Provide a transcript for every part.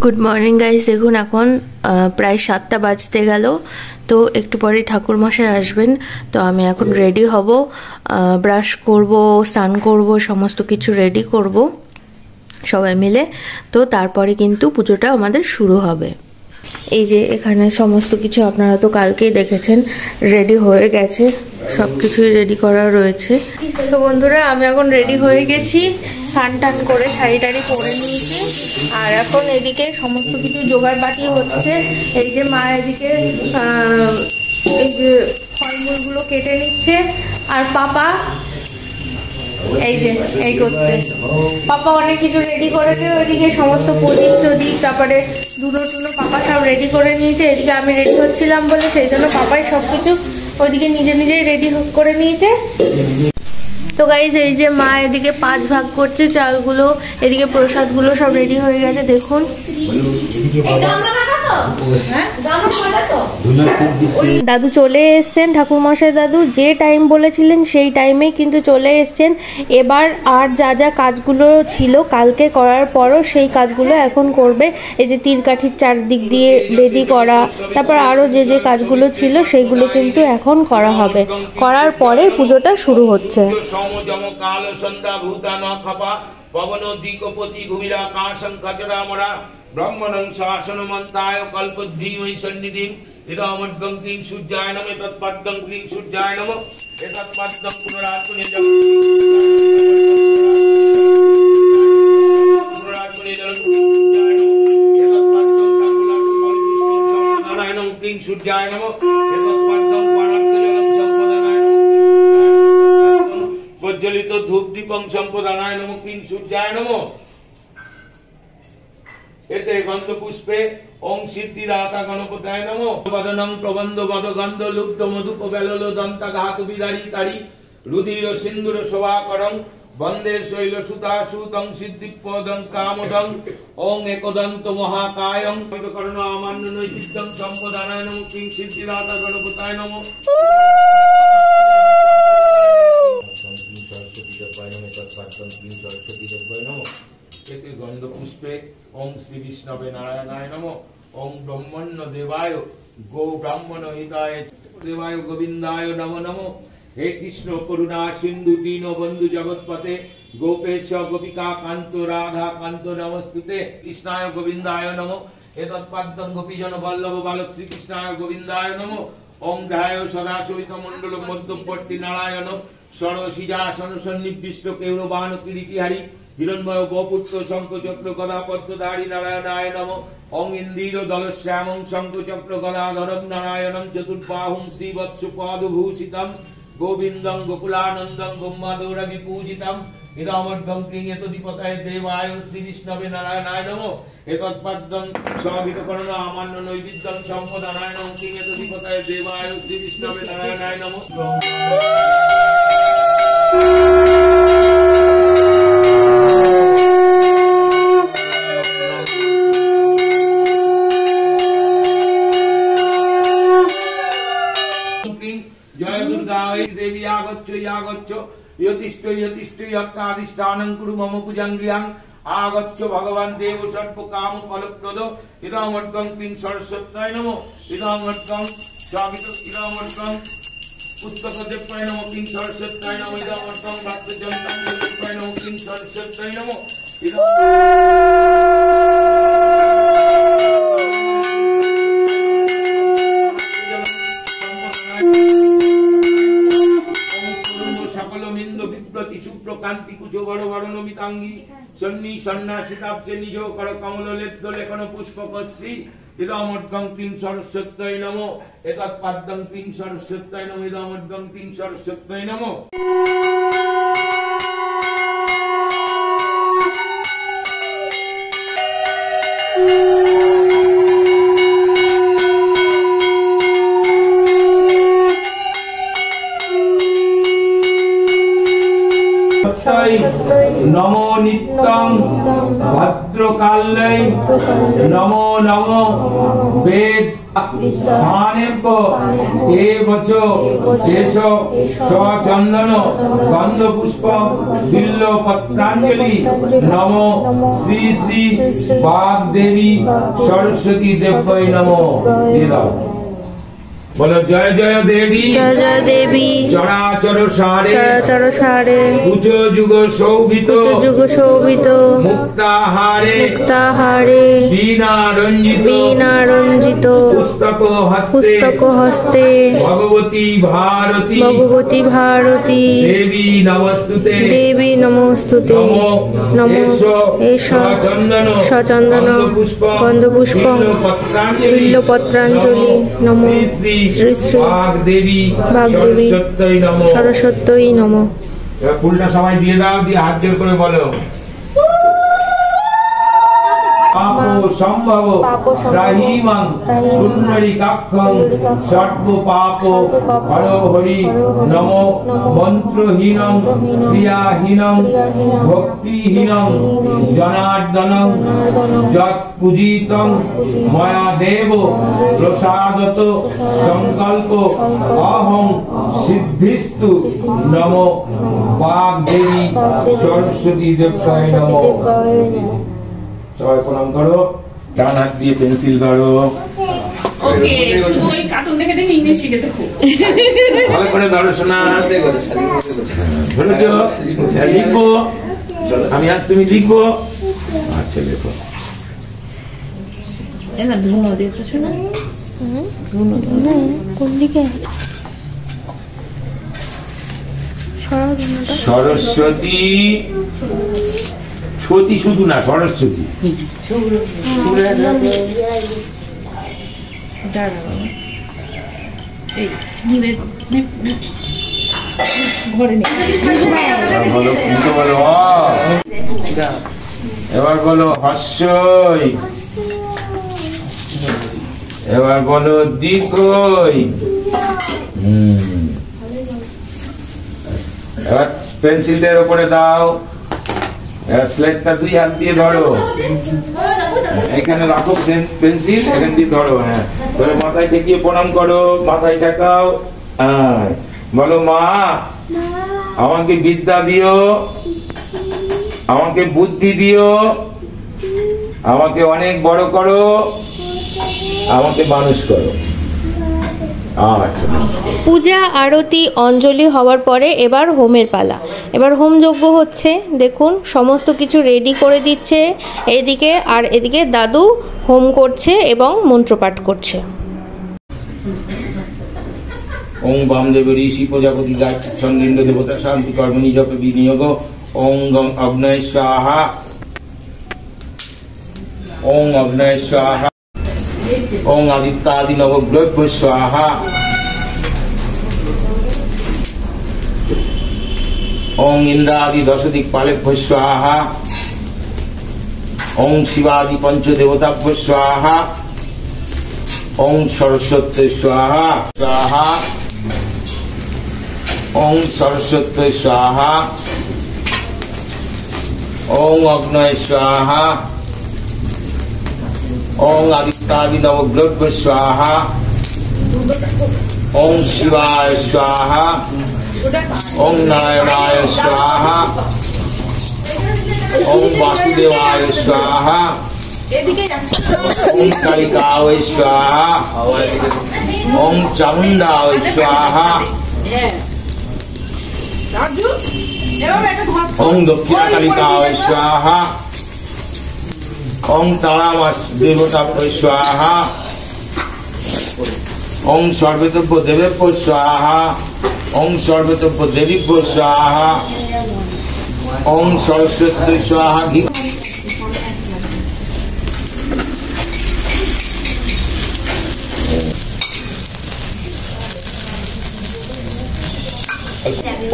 Good morning guys. देखুন এখন প্রায় 7টা বাজতে গেল, তো একটু পরে ঠাকুর মশাই আসবেন। তো আমি এখন রেডি হব, ব্রাশ করব, স্নান করব, সমস্ত কিছু রেডি করব সবাই মিলে। তো তারপরে কিন্তু পুজোটা আমাদের শুরু হবে। এই যে এখানে সমস্ত কিছু আপনারা তো কালকেই দেখেছেন, রেডি হয়ে গেছে, সব কিছুই রেডি করা রয়েছে। তো বন্ধুরা আমি এখন রেডি হয়ে গেছি, স্নান টান করে শাড়ি টাড়ি পরে নিয়েছি। আর এখন এদিকে সমস্ত কিছু জোগাড় বাটি হচ্ছে। এই যে মা এদিকে এই যে ফলমূলগুলো কেটে নিচ্ছে, আর পাপা এই যে এই করছে। পাপা অনেক কিছু রেডি করেছে, ওইদিকে সমস্ত প্রদীপ টদীপ, তারপরে দুটো টুনো পাপা সব রেডি করে নিয়েছে। এদিকে আমি রেডি হচ্ছিলাম বলে সেই জন্য পাপাই সব কিছু ওইদিকে নিজেই রেডি করে নিয়েছে। তো গাইজ এই যে মা এদিকে 5 ভাগ করছে চালগুলো, এদিকে প্রসাদগুলো সব রেডি হয়ে গেছে। দেখুন দাদু চলে এসছেন, ঠাকুরমশাই দাদু যে টাইম বলেছিলেন সেই টাইমেই কিন্তু চলে এসছেন। এবার আর যা যা কাজগুলো ছিল কালকে করার পরও সেই কাজগুলো এখন করবে। এই যে তীরকাঠির চারদিক দিয়ে বেদি করা, তারপর আরও যে যে কাজগুলো ছিল সেইগুলো কিন্তু এখন করা হবে। করার পরে পুজোটা শুরু হচ্ছে। ब्रह्मणं शासनमन्ताय कल्पद्धीमहि सन्निधिं इदमद्गं क्लीं सूर्याय नमः एतत्पद्मं क्लीं सूर्याय नमः एतत्पद्मं पुनरात्मने नारायणं क्लीं सूर्याय नमः एतत्पद्मं पाणत्तजलं सम्पदानाय नमः प्रज्वलित धूप दीपं सम्पदानाय नमः क्लीं सूर्याय नमः एते गंध पुष्पे ओं सिद्धिदाता गणपताय नमो वदनं प्रबंध मद गंध लुब्ध मधुप बेललो दंत घात बिदारी तारी रुधिर सिंदूर शोभाकरं वंदे शैल सुता सुतं सिद्धिपदं कामदं ओं एकदंत महाकायं करुण अमान्य नैतिकं संपदानाय नमो किं सिद्धिदाता गणपताय नमो एते गंध पुष्पे ओं श्री विष्णवे नारायणाय नमो ओं ब्रह्मण्य देवाय गो ब्राह्मण हिताय देवाय गोविंदाय नमो नमो हे कृष्ण करुणा सिंधु दीन बंधु जगतपते गोपेश गोपिका कांत राधा कांत नमस्ते कृष्णाय गोविंदाय नमो एतत्पद्मं गोपीजन वल्लभ बालक श्री कृष्णाय गोविंदाय नमो ओं ध्याय सदा शोभित मंडल मध्यवर्ती नारायण षडशीजासन सन्निविष्ट केवलवान किरीटिहारी हिरण्मय बपुत्र शंख चक्र गदा पद्मधारी नारायणाय नमो ओं इंद्र दल श्यामं शंख चक्र गदाधरं नारायणं चतुर्बाहुं श्रीवत्स पादभूषितं गोविंदं गोकुलानंदं गोमाधुर विपूजितं इदमद्गं क्लीं यतोधिपतये देवाय श्री विष्णवे नारायणाय नमो एतत्पद्मं स्वाभितकर्ण अमान्य नैवेद्यं सम्पदानाय नमो क्लीं यतोधिपतये देवाय श्री विष्णवे नारायणाय नमो जय दुर्गा देवी आगच्छो यागच्छो यतिष्ठ यतिष्ठ यत्तादिष्ठानं कुरु मम पूजांग्रियां आगच्छो भगवान देव सर्व काम फलप्रदो इदमद्गं क्लीं सरस्वत्यै नमो इदमद्गं स्वागत इदमद्गं पुस्तक देवाय नमो क्लीं सरस्वत्यै नमो इदमद्गं भक्तजनं देवाय नमो क्लीं सरस्वत्यै नमो कांति कुछ बड़ बड़ नमितांगी सन्नी सन्नासिताब्जे निजो कर कमल लेद्द लेखन पुष्पकश्री इदमद्गं क्लीं सरस्वत्यै नमो एतत्पद्मं क्लीं सरस्वत्यै नमो इदमद्गं क्लीं सरस्वत्यै नमो नमो नित्यं ভদ্রকাল্যৈ নমো নমো বেদ স্থানেভ্য এবচ শেষ সচন্দন গন্ধপুষ্প বিল্বপত্রাঞ্জলি নমো শ্রী শ্রী বাগদেবী সরস্বতী দেব্যৈ নমো। बोलो जय जय देवी, जय जय देवी, चराचर सारे, चराचर सारे, कुछ जुग शोभित, जुग शोभित, मुक्ताहारे, मुक्ताहारे, बीना रंजित, बीना रंजित, पुस्तक हस्ते, पुस्तक हस्ते, भगवती भारती, भगवती भारती, देवी नमस्तुते, देवी नमोस्तुते, नमो एष सचंदन गंधपुष्प बिल्वपत्रांजलि नमो श्री श्री बागदेवी सरस्वती नमो। फुलटा सबाई दिए दाओ, दिए हाथ जोड़ करे बोलो पापो संभव राहीमं पुण्डरीकाक्षं सर्व पापो हरो हरि नमो मंत्रहीनं क्रियाहीनं भक्तिहीनं जनार्दनं यत् पूजितं मया देव प्रसादत संकल्प अहं सिद्धिस्तु नमो वाग्देवी सरस्वती देव्यै नमो। সবাই প্রণাম করো, ডান হাত দিয়ে পেন্সিল ধরো। ওকে, ওই কার্টুন দেখে দেখে ইংলিশ শিখেছে খুব ভালো করে ধরো শোনা, ধরেছো? লিখবো আমি আর তুমি লিখবো। আচ্ছা লেখো। এনা ধুনো দিতে শোনা, ধুনো কোন দিকে? সরস্বতী, সতী শুধু না, সরস্বতী। এবার বলো হর্ষই, এবার বলো দীর্ঘই। এবার পেন্সিলটার উপরে দাও, স্লেটটা দুই হাত দিয়ে ধরো, এখানে রাখো পেন্সিল, এখান দিয়ে ধরো। হ্যাঁ, ধরে মাথায় ঠেকিয়ে প্রণাম করো, মাথায় ঠেকাও। বলো মা আমাকে বিদ্যা দিও, আমাকে বুদ্ধি দিও, আমাকে অনেক বড় করো, আমাকে মানুষ করো। পূজা আরতি অঞ্জলি হওয়ার পরে এবার হোমের পালা। এবার হোম যজ্ঞ হচ্ছে, দেখুন সমস্ত কিছু রেডি করে দিচ্ছে এদিকে, আর এদিকে দাদু হোম করছে এবং মন্ত্রপাঠ করছে। ওং বামদেব ঋষি প্রজাপতি গায়ত্রী ছন্দেন্দ্র দেবতা শান্তি কর্মণি জপ বিনিয়োগ। ওং অগ্নয় স্বাহা, ওং অগ্নয় স্বাহা, ওং আদিত্যাদি নবগ্রহ স্বাহা, ওং ইন্দ্রাদি দশদিক পালেভ্য স্বাহা, ওং শিবাদি পঞ্চদেবতাভ্য স্বাহা, ওং সরস্বতী স্বাহা স্বাহা, ওং সরস্বতী স্বাহা, ওং অগ্নয় স্বাহা, ওং আদিত্যাদি নবগ্রহ স্বাহা, ওং শিবায় স্বাহা, ওং নারায়ণায় স্বাহা, ওং বাসুদেবায় স্বাহা, ওং কালিকায় স্বাহা, ওং চামুণ্ডায় স্বাহা, ওং দক্ষিণাকালিকায় স্বাহা, ওং তারামাস দেবতাভ্যো স্বাহা, ওং সর্বেতভ্য দেবেভ্যো স্বাহা, ওং সর্বেতভ্য দেবীভ্যো স্বাহা, ওং সরস্বতী স্বাহা।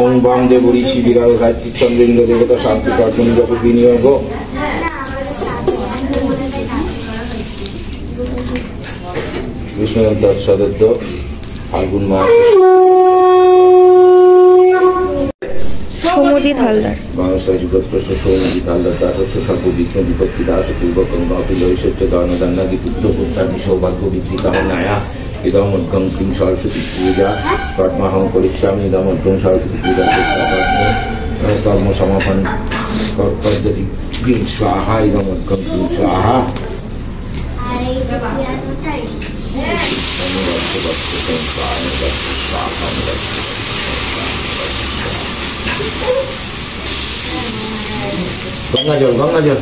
ওং বামদেব ঋষি বিরাগ গায়ত্রী চন্দ্রেন্দ্র দেবতা শান্তি কর্মণি জপ বিনিয়োগ। বিষ্ণু সদস্য ফাল্গুন মাস সৌমজিৎ হালদার। সৌমজিৎ হালদার দাসত্ব সর্ববিঘ্ন বিপত্তি দাস পূর্বকম অখিল ঐশ্বর্য দানদান্নাদি পুত্র পুত্রাদি সৌভাগ্য বৃদ্ধি কামনায়া ইদমোদ্গম কিং সরস্বতী পূজা কর্মাহং করিষ্যামি ইদমোদ্গম সরস্বতী পূজা কর্ম সমাপন পদ্ধতি কিং স্বাহা ইদমোদ্গম কিং স্বাহা। গঙ্গা জল গঙ্গা জল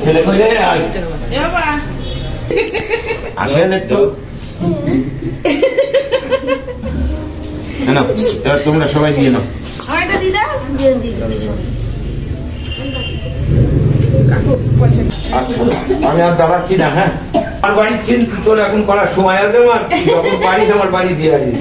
ছেলে কইলে আসেন একটু নাও, এবার তোমরা সবাই দিয়ে নাও। আমি আর দাঁড়াচ্ছি না। হ্যাঁ, আমার বাড়ির চিন্তা তোর এখন করার সময় আছে আমার, যখন বাড়ি আমার বাড়ি দিয়ে আসিস।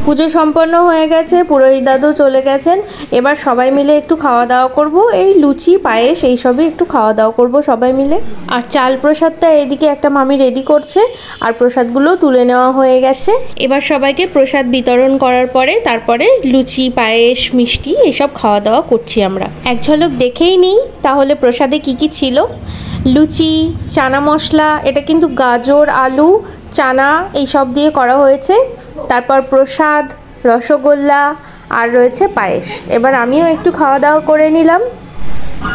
পুজো সম্পন্ন হয়ে গেছে, পুরোহিত দাদু চলে গেছেন। এবার সবাই মিলে একটু খাওয়া দাওয়া করব, এই লুচি পায়েস এইসবই একটু খাওয়া দাওয়া করব সবাই মিলে। আর চাল প্রসাদটা এদিকে একটা মামি রেডি করছে, আর প্রসাদগুলো তুলে নেওয়া হয়ে গেছে। এবার সবাইকে প্রসাদ বিতরণ করার পরে তারপরে লুচি পায়েস মিষ্টি এসব খাওয়া দাওয়া করছি আমরা। এক ঝলক দেখেই নিই তাহলে প্রসাদে কি কি ছিল। লুচি, চানা মশলা, এটা কিন্তু গাজর আলু চানা এইসব দিয়ে করা হয়েছে। তারপর প্রসাদ, রসগোল্লা আর রয়েছে পায়েস। এবার আমিও একটু খাওয়া দাওয়া করে নিলাম।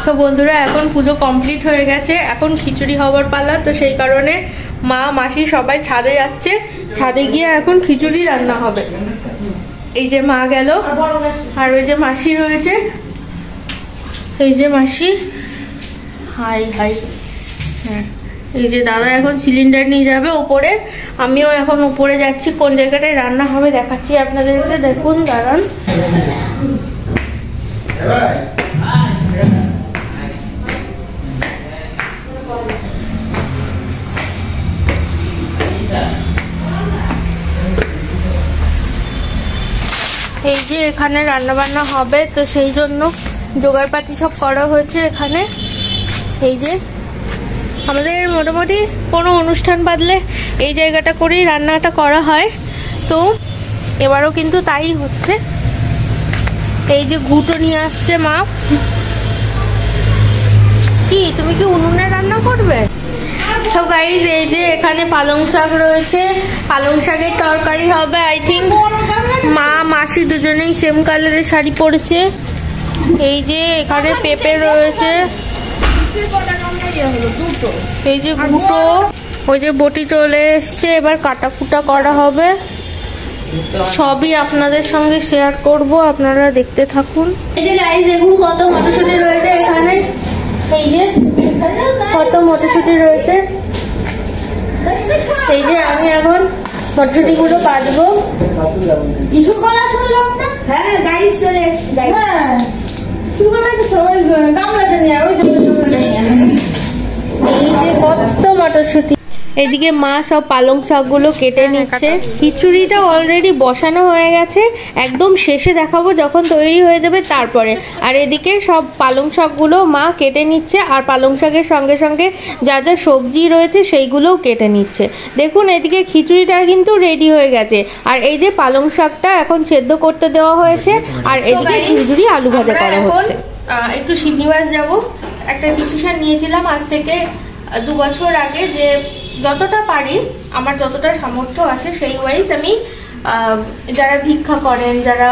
সো বন্ধুরা, এখন পুজো কমপ্লিট হয়ে গেছে, এখন খিচুড়ি হওয়ার পালা। তো সেই কারণে মা মাসি সবাই ছাদে যাচ্ছে, ছাদে গিয়ে এখন খিচুড়ি রান্না হবে। এই যে মা গেল, আর ওই যে মাসি রয়েছে, এই যে মাসি, হাই হাই। হ্যাঁ, এই যে দাদা এখন সিলিন্ডার নিয়ে যাবে ওপরে, আমিও এখন উপরে যাচ্ছি। কোন জায়গাটায় রান্না হবে দেখাচ্ছি আপনাদেরকে, দেখুন দাঁড়ান। এই যে এখানে রান্না বান্না হবে, তো সেই জন্য জোগাড়পাতি সব করা হয়েছে এখানে। এই যে আমাদের মোটামুটি কোনো অনুষ্ঠান বাদলে এই জায়গাটা করেই রান্নাটা করা হয়, তো এবারও কিন্তু তাই হচ্ছে। এই যে ঘুঁটো নিয়ে আসছে মা। কি তুমি কি উনুনে রান্না করবে? তো গাইস, এই যে এখানে পালং শাক রয়েছে, পালং শাকের তরকারি হবে আই থিঙ্ক। মা মাসি দুজনেই সেম কালারের শাড়ি পরেছে। এই যে এখানে পেঁপে রয়েছে, এই যে ঘুঁটো, ওই যে বটি চলে এসছে, এবার কাটা কুটা করা হবে। সবই আপনাদের সঙ্গে শেয়ার করব, আপনারা দেখতে থাকুন। এই যে গাইস দেখুন কত মটরশুঁটি রয়েছে এখানে, এই যে কত মটরশুঁটি রয়েছে। এই যে আমি এখন মটরশুঁটি গুলো কাটবো। কিছু কলা শুনলাম না? হ্যাঁ গাইস চলে এসছে। এই যে কত মটরশুঁটি। এদিকে মা সব পালং শাকগুলো কেটে নিচ্ছে। খিচুড়িটা অলরেডি বসানো হয়ে গেছে, একদম শেষে দেখাবো যখন তৈরি হয়ে যাবে তারপরে। আর এদিকে সব পালং শাকগুলো মা কেটে নিচ্ছে, আর পালং শাকের সঙ্গে সঙ্গে যা যা সবজি রয়েছে সেইগুলোও কেটে নিচ্ছে। দেখুন এদিকে খিচুড়িটা কিন্তু রেডি হয়ে গেছে, আর এই যে পালং শাকটা এখন সেদ্ধ করতে দেওয়া হয়েছে, আর এদিকে খিচুড়ি আলু ভাজা করা হচ্ছে। একটু শিবনিবাস যাব। একটা ডিসিশন নিয়েছিলাম আজ থেকে 2 বছর আগে, যে যতটা পারি, আমার যতটা সামর্থ্য আছে সেই ওয়াইজ আমি যারা ভিক্ষা করেন, যারা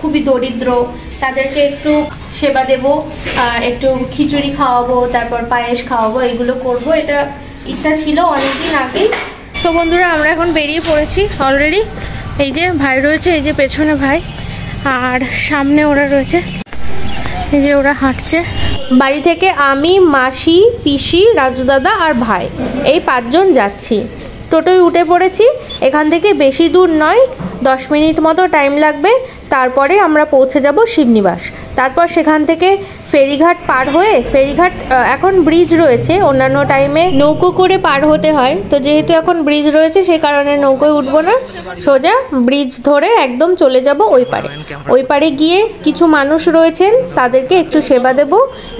খুবই দরিদ্র, তাদেরকে একটু সেবা দেব, একটু খিচুড়ি খাওয়াবো, তারপর পায়েস খাওয়াবো, এগুলো করব। এটা ইচ্ছা ছিল অনেকদিন আগেই। তো বন্ধুরা, আমরা এখন বেরিয়ে পড়েছি অলরেডি। এই যে ভাই রয়েছে, এই যে পেছনে ভাই, আর সামনে ওরা রয়েছে, এই যে ওরা হাঁটছে। বাড়ি থেকে আমি, মাসি, পিসি, রাজু দাদা আর ভাই, এই 5 জন যাচ্ছি। টোটোয় উঠে পড়েছি। এখান থেকে বেশি দূর নয়, 10 মিনিট মতো টাইম লাগবে। তারপরে আমরা পৌঁছে যাব শিবনিবাস। তারপর সেখান থেকে ফেরিঘাট পার হয়ে, ফেরিঘাট এখন ব্রিজ রয়েছে, অন্যান্য টাইমে নৌকো করে পার হতে হয়, তো যেহেতু এখন ব্রিজ রয়েছে সেই কারণে নৌকোয় উঠবো না, সোজা ব্রিজ ধরে একদম চলে যাব ওই পারে। ওই পারে গিয়ে কিছু মানুষ রয়েছেন, তাদেরকে একটু সেবা দেব,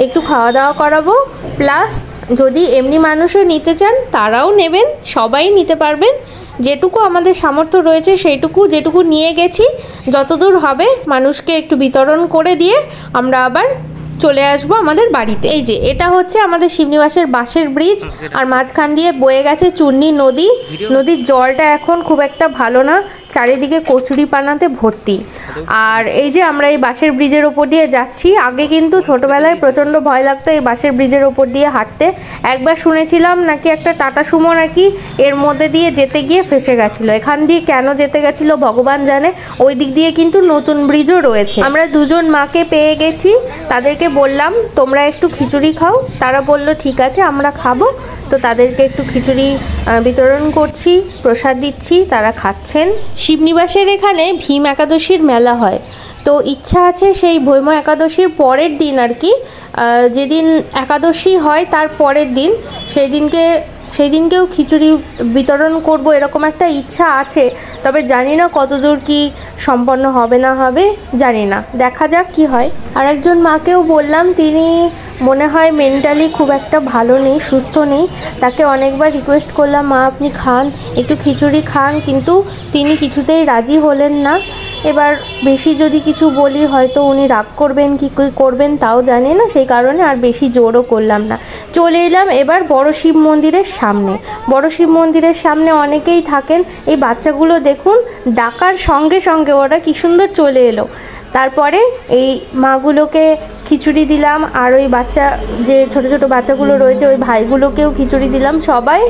একটু খাওয়া দাওয়া করাবো, প্লাস যদি এমনি মানুষও নিতে চান তারাও নেবেন, সবাই নিতে পারবেন। যেটুকু আমাদের সামর্থ্য রয়েছে সেইটুকু, যেটুকু নিয়ে গেছি, যতদূর হবে মানুষকে একটু বিতরণ করে দিয়ে আমরা আবার চলে আসবো আমাদের বাড়িতে। এই যে এটা হচ্ছে আমাদের শিবনিবাসের বাঁশের ব্রিজ, আর মাঝখান দিয়ে বয়ে গেছে চূর্ণী নদী। নদীর জলটা এখন খুব একটা ভালো না, চারিদিকে কচুরি পানাতে ভর্তি। আর এই যে আমরা এই বাঁশের ব্রিজের ওপর দিয়ে যাচ্ছি, আগে কিন্তু ছোটবেলায় প্রচণ্ড ভয় লাগতো এই বাঁশের ব্রিজের ওপর দিয়ে হাঁটতে। একবার শুনেছিলাম নাকি একটা টাটা সুমো নাকি এর মধ্যে দিয়ে যেতে গিয়ে ফেসে গেছিলো, এখান দিয়ে কেন যেতে গেছিলো ভগবান জানে। ওই দিক দিয়ে কিন্তু নতুন ব্রিজও রয়েছে। আমরা দুজন মাকে পেয়ে গেছি, তাদেরকে বললাম তোমরা একটু খিচুড়ি খাও, তারা বলল ঠিক আছে আমরা খাবো। তো তাদেরকে একটু খিচুড়ি বিতরণ করছি, প্রসাদ দিচ্ছি, তারা খাচ্ছেন। শিবনিবাসের এখানে ভীম একাদশীর মেলা হয়, তো ইচ্ছা আছে সেই ভৈম একাদশীর পরের দিন আর কি, যেদিন একাদশী হয় তার পরের দিন, সেই দিনকেও খিচুড়ি বিতরণ করব, এরকম একটা ইচ্ছা আছে। তবে জানি না কতদূর কি সম্পন্ন হবে না হবে, জানি না, দেখা যাক কি হয়। আর একজন মাকেও বললাম, তিনি মনে হয় মেন্টালি খুব একটা ভালো নেই, সুস্থ নেই। তাকে অনেকবার রিকোয়েস্ট করলাম মা আপনি খান, একটু খিচুড়ি খান, কিন্তু তিনি কিছুতেই রাজি হলেন না। এবার বেশি যদি কিছু বলি হয়তো উনি রাগ করবেন কি করবেন তাও জানি না, সেই কারণে আর বেশি জোরও করলাম না। চলে এলাম এবার বড় শিব মন্দিরের সামনে। বড় শিব মন্দিরের সামনে অনেকেই থাকেন, এই বাচ্চাগুলো দেখুন ডাকার সঙ্গে সঙ্গে ওরা কি সুন্দর চলে এলো। তারপরে এই মাগুলোকে খিচুড়ি দিলাম, আর ওই বাচ্চা যে ছোট ছোট বাচ্চাগুলো রয়েছে ওই ভাইগুলোকেও খিচুড়ি দিলাম। সবাই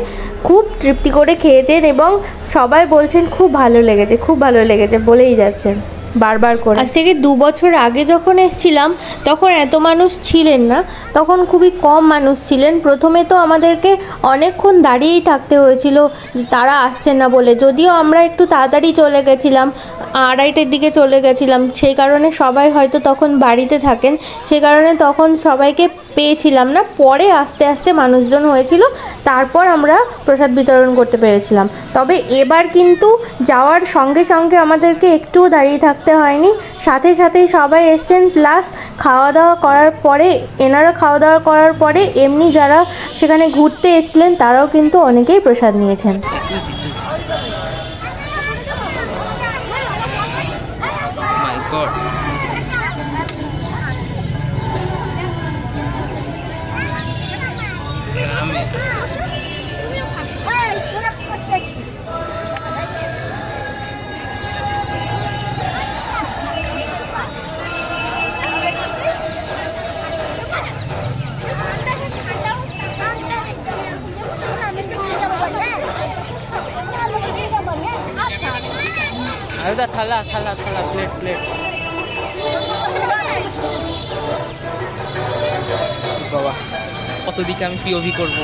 খুব তৃপ্তি করে খেয়েছেন এবং সবাই বলছেন খুব ভালো লেগেছে, খুব ভালো লেগেছে বলেই যাচ্ছেন বারবার করে। আজ থেকে 2 বছর আগে যখন এসেছিলাম তখন এত মানুষ ছিলেন না, তখন খুবই কম মানুষ ছিলেন। প্রথমে তো আমাদেরকে অনেকক্ষণ দাঁড়িয়েই থাকতে হয়েছিল যে তারা আসছেন না বলে, যদিও আমরা একটু তাড়াতাড়ি চলে গেছিলাম, 2:30টার দিকে চলে গেছিলাম, সেই কারণে সবাই হয়তো তখন বাড়িতে থাকেন, সেই কারণে তখন সবাইকে পেয়েছিলাম না। পরে আস্তে আস্তে মানুষজন হয়েছিল, তারপর আমরা প্রসাদ বিতরণ করতে পেরেছিলাম। তবে এবার কিন্তু যাওয়ার সঙ্গে সঙ্গে আমাদেরকে একটুও দাঁড়িয়ে থাকতে হয়নি, সাথে সাথেই সবাই এসছেন। প্লাস খাওয়া দাওয়া করার পরে, এনারা খাওয়া দাওয়া করার পরে এমনি যারা সেখানে ঘুরতে এসেছিলেন তারাও কিন্তু অনেকেই প্রসাদ নিয়েছেন। থালা থালা থালা প্লেট প্লেট বাবা, কত দিকে আমি পিওভি করবো,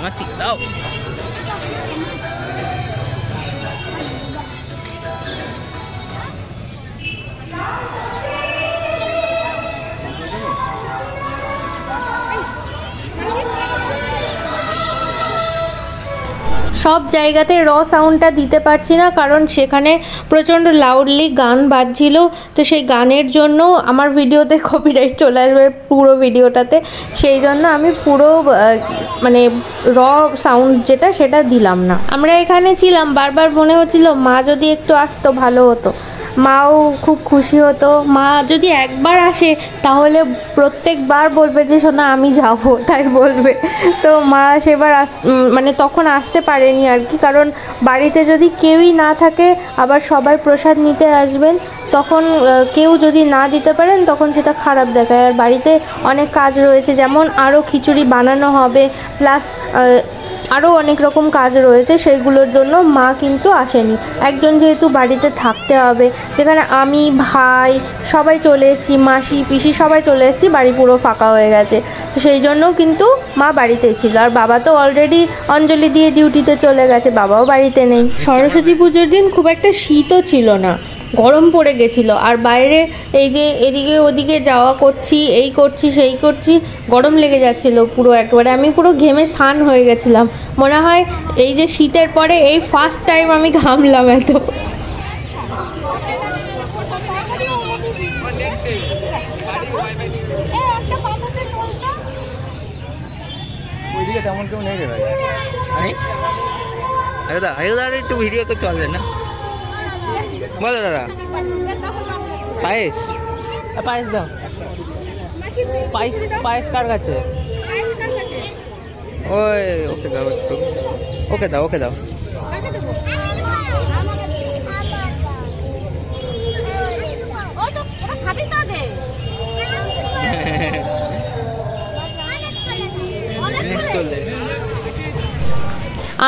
মাসি দাও। সব জায়গাতে সাউন্ডটা দিতে পারছি না, কারণ সেখানে প্রচণ্ড লাউডলি গান বাজছিল, তো সেই গানের জন্য আমার ভিডিওতে কপিরাইট চলে আসবে পুরো ভিডিওটাতে, সেই জন্য আমি পুরো মানে সাউন্ড যেটা সেটা দিলাম না। আমরা এখানে ছিলাম, বারবার মনে হচ্ছিল মা যদি একটু আসতো ভালো হতো, মাও খুব খুশি হতো। মা যদি একবার আসে তাহলে প্রত্যেকবার বলবে যে সোনা আমি যাব, তাই বলবে। তো মা সেবার মানে তখন আসতে পারেনি আর কি, কারণ বাড়িতে যদি কেউই না থাকে, আবার সবাই প্রসাদ নিতে আসবেন, তখন কেউ যদি না দিতে পারেন তখন সেটা খারাপ দেখায়। আর বাড়িতে অনেক কাজ রয়েছে, যেমন আরও খিচুড়ি বানানো হবে, প্লাস আরও অনেক রকম কাজ রয়েছে, সেইগুলোর জন্য মা কিন্তু আসেনি। একজন যেহেতু বাড়িতে থাকতে হবে, যেখানে আমি ভাই সবাই চলে এসেছি, মাসি পিসি সবাই চলে এসেছি, বাড়ি পুরো ফাঁকা হয়ে গেছে, তো সেই জন্য কিন্তু মা বাড়িতেই ছিল। আর বাবা তো অলরেডি অঞ্জলি দিয়ে ডিউটিতে চলে গেছে, বাবাও বাড়িতে নেই। সরস্বতী পুজোর দিন খুব একটা শীতও ছিল না, গরম পড়ে গেছিলো। আর বাইরে এই যে এদিকে ওদিকে যাওয়া করছি, এই করছি সেই করছি, গরম লেগে যাচ্ছিলো পুরো একবারে। আমি পুরো ঘেমে স্নান হয়ে গেছিলাম। মনে হয় এই যে শীতের পরে এই ফার্স্ট টাইম আমি ঘামলাম এত। তেমন কেউ নেই রে ভাই। দাদা একটু ভিডিও তো চলে না, বলো দাদা। পায়েস, পায়েস দাও। পায়েস কার কাছে? ওই ওকে দাও একটু, ওকে দাও, ওকে দাও।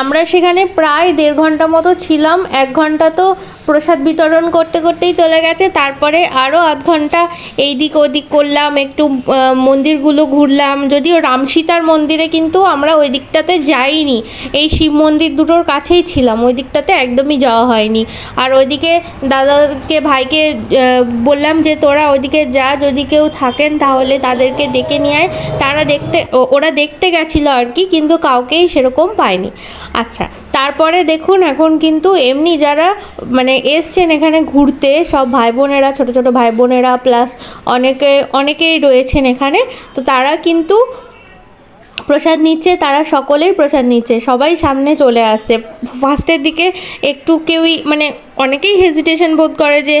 আমরা সেখানে প্রায় 1.5 ঘন্টা মতো ছিলাম। 1 ঘন্টা তো প্রসাদ বিতরণ করতে করতেই চলে গেছে। তারপরে আরও আধ ঘন্টা এই দিক ওদিক করলাম, একটু মন্দিরগুলো ঘুরলাম। যদিও রামসীতার মন্দিরে কিন্তু আমরা ওই দিকটাতে যাইনি, এই শিব মন্দির দুটোর কাছেই ছিলাম, ওই দিকটাতে একদমই যাওয়া হয়নি। আর ওইদিকে দাদাকে ভাইকে বললাম যে তোরা ওইদিকে যা, যদি কেউ থাকেন তাহলে তাদেরকে ডেকে নিয়ে আয়। ওরা দেখতে গেছিলো আর কি, কিন্তু কাউকেই সেরকম পায়নি। আচ্ছা, তারপরে দেখুন এখন কিন্তু এমনি যারা মানে এসছেন এখানে ঘুরতে, সব ভাই বোনেরা, ছোট ছোট ভাই বোনেরা প্লাস অনেকেই রয়েছেন এখানে, তো তারা কিন্তু প্রসাদ নিচ্ছে, তারা সকলেই প্রসাদ নিচ্ছে, সবাই সামনে চলে আসছে। ফার্স্টের দিকে একটু কেউই মানে অনেকেই হেজিটেশন বোধ করে যে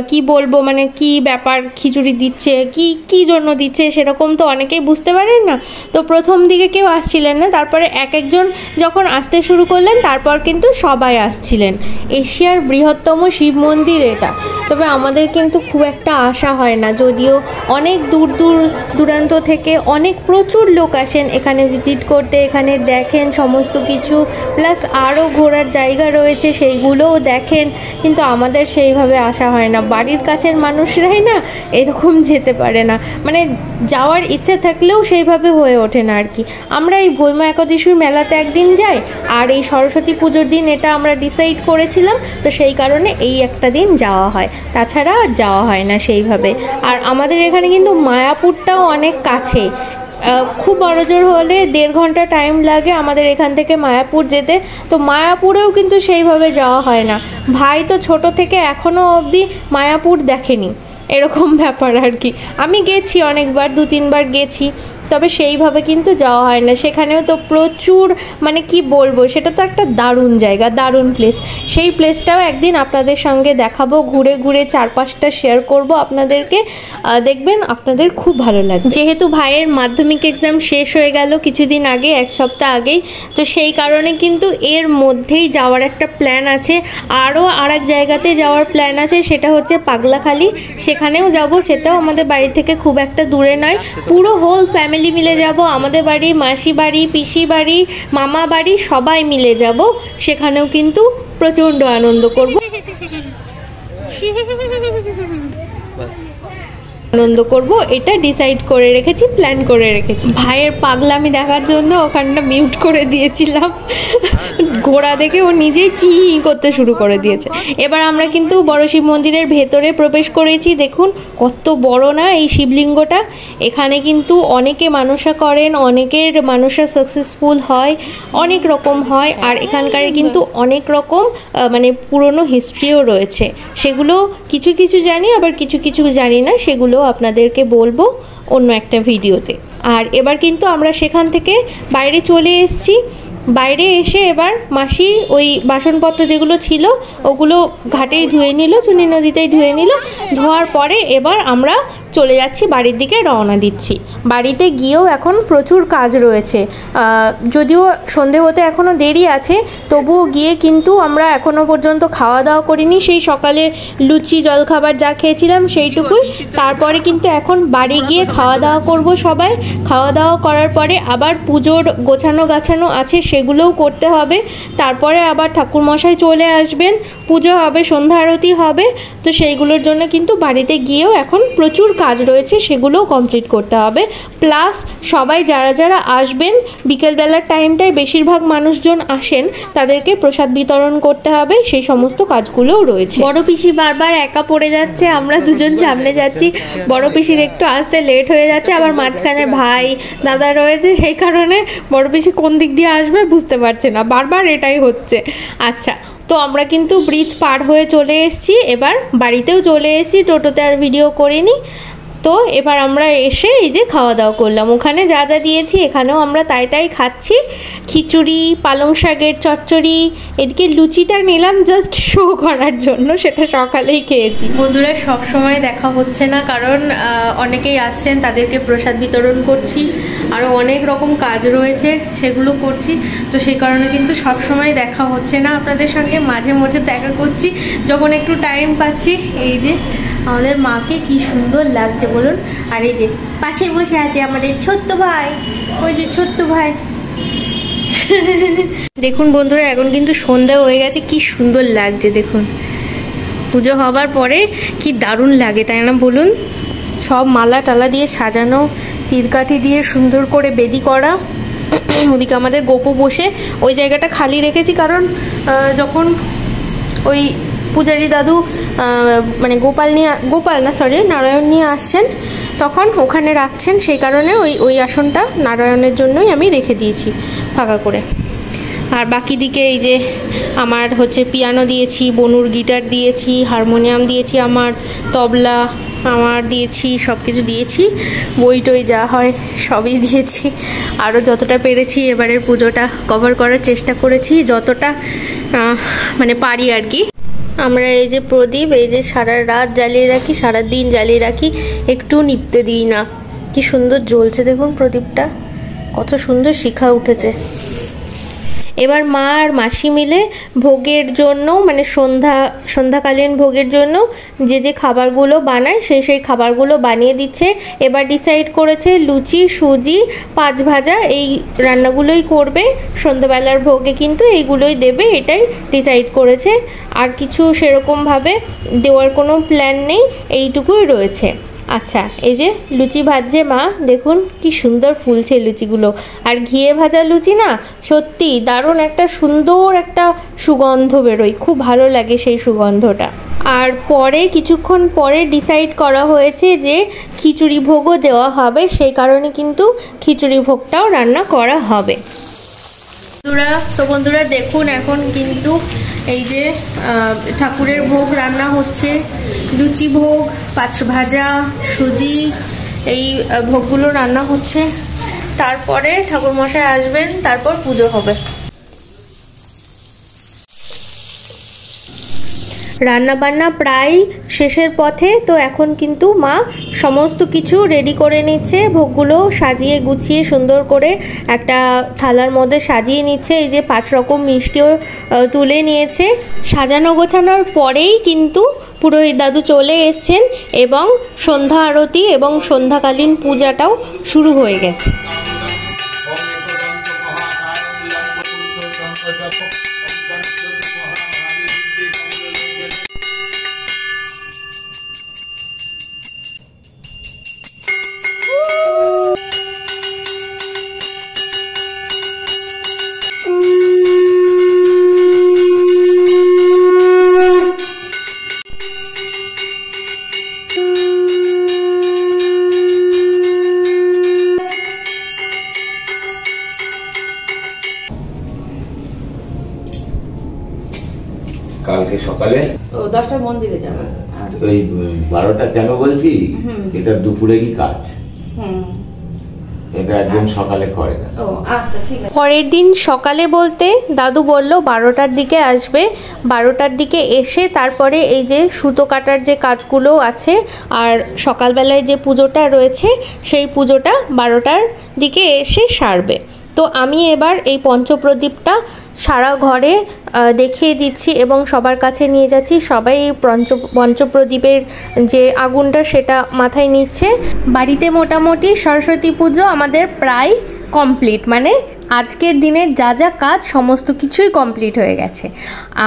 কি বলবো, মানে কি ব্যাপার, খিচুড়ি দিচ্ছে কি জন্য দিচ্ছে, সেরকম তো অনেকেই বুঝতে পারেন না। তো প্রথম দিকে কেউ আসছিলেন না, তারপরে একজন যখন আসতে শুরু করলেন তারপর কিন্তু সবাই আসছিলেন। এশিয়ার বৃহত্তম শিব মন্দির এটা, তবে আমাদের কিন্তু খুব একটা আসা হয় না, যদিও অনেক দূরান্ত থেকে প্রচুর লোক আসেন এখানে ভিজিট করতে, এখানে দেখেন সমস্ত কিছু, প্লাস আরও ঘোরার জায়গা রয়েছে সেইগুলোও দেখেন, কিন্তু আমাদের সেইভাবে আসা হয় না। বাড়ির কাছের মানুষরাই না এরকম যেতে পারে না, মানে যাওয়ার ইচ্ছা থাকলেও সেইভাবে হয়ে ওঠে না আর কি। আমরা এই ভৈমা একাদশীর মেলাতে একদিন যাই, আর এই সরস্বতী পুজোর দিন এটা আমরা ডিসাইড করেছিলাম, তো সেই কারণে এই একটা দিন যাওয়া হয়, তাছাড়া আর যাওয়া হয় না সেইভাবে। আর আমাদের এখানে কিন্তু মায়াপুরটাও অনেক কাছে, খুব বড়জোর হলে 1.5 ঘন্টা টাইম লাগে আমাদের এখান থেকে মায়াপুর যেতে। তো মায়াপুরেও কিন্তু সেইভাবে যাওয়া হয় না। ভাই তো ছোট থেকে এখনও অবধি মায়াপুর দেখেনি, এরকম ব্যাপার আর কি। আমি গেছি অনেকবার, 2-3 বার গেছি, তবে সেইভাবে কিন্তু যাওয়া হয় না। সেখানেও তো প্রচুর, মানে কি বলবো, সেটা তো একটা দারুণ জায়গা, দারুণ প্লেস। সেই প্লেসটাও একদিন আপনাদের সঙ্গে দেখাবো, ঘুরে ঘুরে 4-5টা শেয়ার করব আপনাদেরকে, দেখবেন আপনাদের খুব ভালো লাগবে। যেহেতু ভাইয়ের মাধ্যমিক এক্সাম শেষ হয়ে গেল কিছুদিন আগে, 1 সপ্তাহ আগেই, তো সেই কারণে কিন্তু এর মধ্যেই যাওয়ার একটা প্ল্যান আছে। আরও আরেক জায়গাতে যাওয়ার প্ল্যান আছে, সেটা হচ্ছে পাগলাখালি, সেখানেও যাব। সেটাও আমাদের বাড়ি থেকে খুব একটা দূরে নয়, পুরো হোল ফ্যামিলি মিলে যাব। আমাদের বাড়ি, মাসি বাড়ি, পিসি বাড়ি, মামা বাড়ি সবাই মিলে যাব। সেখানেও কিন্তু প্রচণ্ড আনন্দ করব। এটা ডিসাইড করে রেখেছি, প্ল্যান করে রেখেছি। ভাইয়ের পাগলামি দেখার জন্য ওখানটা মিউট করে দিয়েছিলাম, ঘোড়া দেখে ও নিজেই চিঁ করতে শুরু করে দিয়েছে। এবার আমরা কিন্তু বড় শিব মন্দিরের ভেতরে প্রবেশ করেছি। দেখুন কত বড় না এই শিবলিঙ্গটা। এখানে কিন্তু অনেকে মানসা করেন, অনেকের মানসা সাকসেসফুল হয়, অনেক রকম হয়। আর এখানকার কিন্তু অনেক রকম মানে পুরনো হিস্ট্রিও রয়েছে, সেগুলো কিছু কিছু জানি, আবার কিছু কিছু জানি না, সেগুলো আপনাদেরকে বলবো অন্য একটা ভিডিওতে। আর এবার কিন্তু আমরা সেখান থেকে বাইরে চলে এসেছি। বাইরে এসে এবার মাসি ওই বাসনপত্র যেগুলো ছিল ওগুলো ঘাটেই ধুয়ে নিল, চুনি নদীতেই ধুয়ে নিল। ধোয়ার পরে এবার আমরা চলে যাচ্ছি বাড়ির দিকে, রওনা দিচ্ছি। বাড়িতে গিয়েও এখন প্রচুর কাজ রয়েছে, যদিও সন্ধে হতে এখনও দেরি আছে, তবুও গিয়ে কিন্তু আমরা এখনও পর্যন্ত খাওয়া দাওয়া করিনি। সেই সকালে লুচি জলখাবার যা খেয়েছিলাম সেইটুকুই। তারপরে কিন্তু এখন বাড়ি গিয়ে খাওয়া দাওয়া করব সবাই। খাওয়া দাওয়া করার পরে আবার পুজোর গোছানো গাছানো আছে, সেগুলোও করতে হবে। তারপরে আবার ঠাকুরমশাই চলে আসবেন, পুজো হবে, সন্ধ্যা আরতি হবে, তো সেইগুলোর জন্য কিন্তু বাড়িতে গিয়েও এখন প্রচুর কাজ রয়েছে সেগুলোও কমপ্লিট করতে হবে। প্লাস সবাই যারা যারা আসবেন বিকেলবেলার টাইমটায় বেশিরভাগ মানুষজন আসেন, তাদেরকে প্রসাদ বিতরণ করতে হবে, সেই সমস্ত কাজগুলোও রয়েছে। বড় পিসি বারবার একা পড়ে যাচ্ছে, আমরা দুজন সামনে যাচ্ছি, বড় পিসির একটু আসতে লেট হয়ে যাচ্ছে, আবার মাঝখানে ভাই দাদা রয়েছে, সেই কারণে বড় পিসি কোন দিক দিয়ে আসবে বুঝতে পারছে না, বারবার এটাই হচ্ছে। আচ্ছা, তো আমরা কিন্তু ব্রিজ পার হয়ে চলে এসেছি, এবার বাড়িতেও চলে এসেছি, টোটোতে আর ভিডিও করিনি। তো এবার আমরা এসে এই যে খাওয়া দাওয়া করলাম, ওখানে যা যা দিয়েছি এখানেও আমরা তাই তাই খাচ্ছি। খিচুড়ি, পালং শাকের চচ্চড়ি, এদিকে লুচিটা নিলাম জাস্ট শো করার জন্য, সেটা সকালেই খেয়েছি। বন্ধুরা সব সময় দেখা হচ্ছে না, কারণ অনেকেই আসছেন, তাদেরকে প্রসাদ বিতরণ করছি, আরও অনেক রকম কাজ রয়েছে সেগুলো করছি, তো সেই কারণে কিন্তু সব সময় দেখা হচ্ছে না আপনাদের সঙ্গে, মাঝে মাঝে দেখা করছি যখন একটু টাইম পাচ্ছি। এই যে আমাদের মাকে কি সুন্দর লাগছে বলুন, আর এই যে পাশে বসে আছে আমাদের ছোট্ট ভাই, ওই যে ছোট্ট ভাই। দেখুন বন্ধুরা এখন কিন্তু সন্ধ্যা হয়ে গেছে, কি সুন্দর লাগছে দেখুন, পুজো হবার পরে কি দারুণ লাগে তাই না বলুন। সব মালা টালা দিয়ে সাজানো, তীরকাঠি দিয়ে সুন্দর করে বেদি করা। ওদিকে আমাদের গোপু বসে, ওই জায়গাটা খালি রেখেছি কারণ যখন ওই পূজারি দাদু মানে নারায়ণ নিয়ে আসছেন তখন ওখানে রাখছেন, সেই কারণে ওই আসনটা নারায়ণের জন্যই আমি রেখে দিয়েছি ফাঁকা করে। আর বাকি দিকে এই যে আমার হচ্ছে পিয়ানো দিয়েছি, বনুর গিটার দিয়েছি, হারমোনিয়াম দিয়েছি, আমার তবলা আমার দিয়েছি, সব কিছু দিয়েছি, বই টই যা হয় সবই দিয়েছি। আরও যতটা পেরেছি এবারের পুজোটা কভার করার চেষ্টা করেছি, যতটা মানে পারি আর কি। আমরা এই যে প্রদীপ এই যে সারা রাত জ্বালিয়ে রাখি, সারা দিন জ্বালিয়ে রাখি, একটু নিভতে দিই না। কি সুন্দর জ্বলছে দেখুন প্রদীপটা, কত সুন্দর শিখা উঠেছে। এবার মা আর মাসি মিলে ভোগের জন্য মানে সন্ধ্যাকালীন ভোগের জন্য যে যে খাবারগুলো বানায় সেই খাবারগুলো বানিয়ে দিচ্ছে। এবার ডিসাইড করেছে লুচি, সুজি, পাঁচ ভাজা এই রান্নাগুলোই করবে, সন্ধ্যাবেলার ভোগে কিন্তু এইগুলোই দেবে, এটাই ডিসাইড করেছে। আর কিছু সেরকমভাবে দেওয়ার কোনো প্ল্যান নেই, এইটুকুই রয়েছে। আচ্ছা, এই যে লুচি ভাজছে মা, দেখুন কি সুন্দর ফুলছে লুচিগুলো, আর ঘিয়ে ভাজা লুচি না সত্যি দারুণ একটা সুন্দর একটা সুগন্ধ বেরোয়, খুব ভালো লাগে সেই সুগন্ধটা। আর পরে কিছুক্ষণ পরে ডিসাইড করা হয়েছে যে খিচুড়ি ভোগও দেওয়া হবে, সেই কারণে কিন্তু খিচুড়ি ভোগটাও রান্না করা হবে। বন্ধুরা দেখুন এখন কিন্তু এই যে ঠাকুরের ভোগ রান্না হচ্ছে, লুচি ভোগ, পাঁচ ভাজা, সুজি, এই ভোগগুলো রান্না হচ্ছে। তারপরে ঠাকুরমশাই আসবেন, তারপর পুজো হবে। রান্নাবান্না প্রায় শেষের পথে, তো এখন কিন্তু মা সমস্ত কিছু রেডি করে নিচ্ছে, ভোগগুলো সাজিয়ে গুছিয়ে সুন্দর করে একটা থালার মধ্যে সাজিয়ে নিচ্ছে। এই যে 5 রকম মিষ্টিও তুলে নিয়েছে। সাজানো গোছানোর পরেই কিন্তু পুরোহিত দাদু চলে এসছেন এবং সন্ধ্যা আরতি এবং সন্ধ্যাকালীন পূজাটাও শুরু হয়ে গেছে। কালকে সকালে 10টার মন্দিরে যাবে, ওই 12টা কেন বলছি, এটা দুপুরেরই কাজ, এটা একদম সকালে করে না। আচ্ছা ঠিক আছে। পরের দিন সকালে বলতে দাদু বলল 12টার দিকে আসবে, 12টার দিকে এসে তারপরে এই যে সুতো কাটার যে কাজগুলো আছে আর সকালবেলায় যে পুজোটা রয়েছে সেই পুজোটা 12টার দিকে এসে সারবে। তো আমি এবার এই পঞ্চপ্রদীপটা সারা ঘরে দেখিয়ে দিচ্ছি এবং সবার কাছে নিয়ে যাচ্ছি, সবাই এই পঞ্চপ্রদীপের যে আগুনটা সেটা মাথায় নিচ্ছে। বাড়িতে মোটামুটি সরস্বতী পুজো আমাদের প্রায় কমপ্লিট, মানে আজকের দিনের যা যা কাজ সমস্ত কিছুই কমপ্লিট হয়ে গেছে।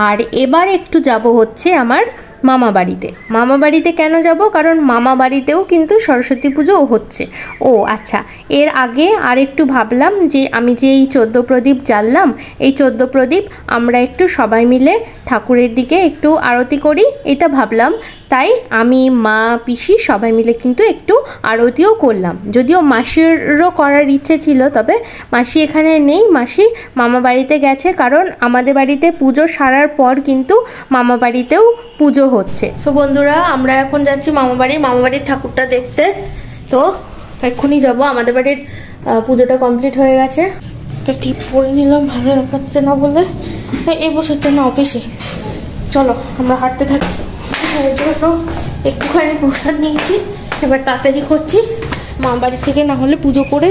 আর এবার একটু যাব হচ্ছে আমার মামা বাড়িতে কেন যাব? কারণ মামা বাড়িতেও কিন্তু সরস্বতী পুজো হচ্ছে। ও আচ্ছা, এর আগে আর একটু ভাবলাম যে আমি যে এই 14 প্রদীপ জ্বাললাম, এই 14 প্রদীপ আমরা একটু সবাই মিলে ঠাকুরের দিকে একটু আরতি করি, এটা ভাবলাম। তাই আমি, মা, পিসি সবাই মিলে কিন্তু একটু আরতিও করলাম। যদিও মাসিরও করার ইচ্ছে ছিল, তবে মাসি এখানে নেই, মাসি মামা বাড়িতে গেছে। কারণ আমাদের বাড়িতে পুজো সারার পর কিন্তু মামা বাড়িতেও পুজো হচ্ছে। সো বন্ধুরা, আমরা এখন যাচ্ছি মামা বাড়ির ঠাকুরটা দেখতে। তো এক্ষুনি যাব, আমাদের বাড়ির পুজোটা কমপ্লিট হয়ে গেছে। তো টিপ পরে নিলাম, ভালো দেখাচ্ছে না বলে। এই বছরটা না অফিসে, চলো আমরা হাঁটতে থাকি। এর জন্য একটুখানি প্রসাদ নিয়েছি, এবার তাড়াতাড়ি করছি। মা বাড়ি থেকে না হলে পুজো করে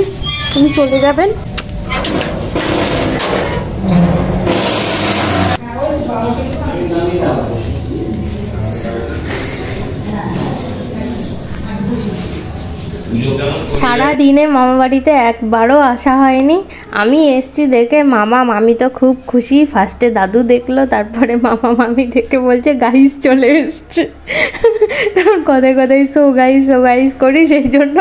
উনি চলে যাবেন। সারা দিনে মামা বাড়িতে একবারও আসা হয়নি। আমি এসছি দেখে মামা মামি তো খুব খুশি। ফার্স্টে দাদু দেখলো, তারপরে মামা মামি দেখে বলছে গাইস চলে এসছে। কারণ কথায় কথায় সো গাইস করি, সেই জন্য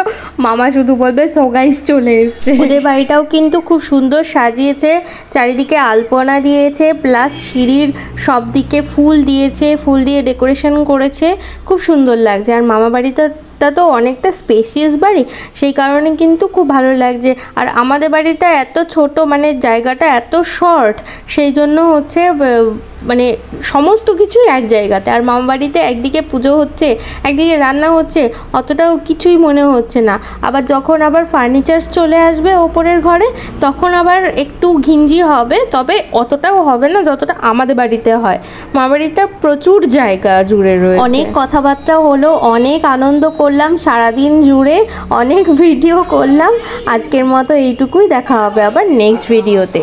মামা শুধু বলবে সো গাইস চলে এসছে। ওদের বাড়িটাও কিন্তু খুব সুন্দর সাজিয়েছে, চারিদিকে আলপনা দিয়েছে, প্লাস সিঁড়ির সব দিকে ফুল দিয়েছে, ফুল দিয়ে ডেকোরেশন করেছে, খুব সুন্দর লাগছে। আর মামা বাড়িটা তো অনেকটা স্পেসিয়াস বাড়ি, সেই কারণে কিন্তু খুব ভালো লাগছে। আর আমাদের বাড়িটা এত ছোট, মানে জায়গাটা এত শর্ট, সেই জন্য হচ্ছে মানে সমস্ত কিছুই এক জায়গাতে। আর মামা বাড়িতে একদিকে পুজো হচ্ছে, একদিকে রান্না হচ্ছে, অতটাও কিছুই মনে হচ্ছে না। আবার যখন আবার ফার্নিচার্স চলে আসবে ওপরের ঘরে, তখন আবার একটু ঘিঞ্জি হবে, তবে অতটাও হবে না যতটা আমাদের বাড়িতে হয়। মামা বাড়িটা প্রচুর জায়গা জুড়ে রয়েছে। অনেক কথাবার্তা হলো, অনেক আনন্দ করলাম সারাদিন জুড়ে, অনেক ভিডিও করলাম। আজকের মতো এইটুকুই, দেখা হবে আবার নেক্সট ভিডিওতে।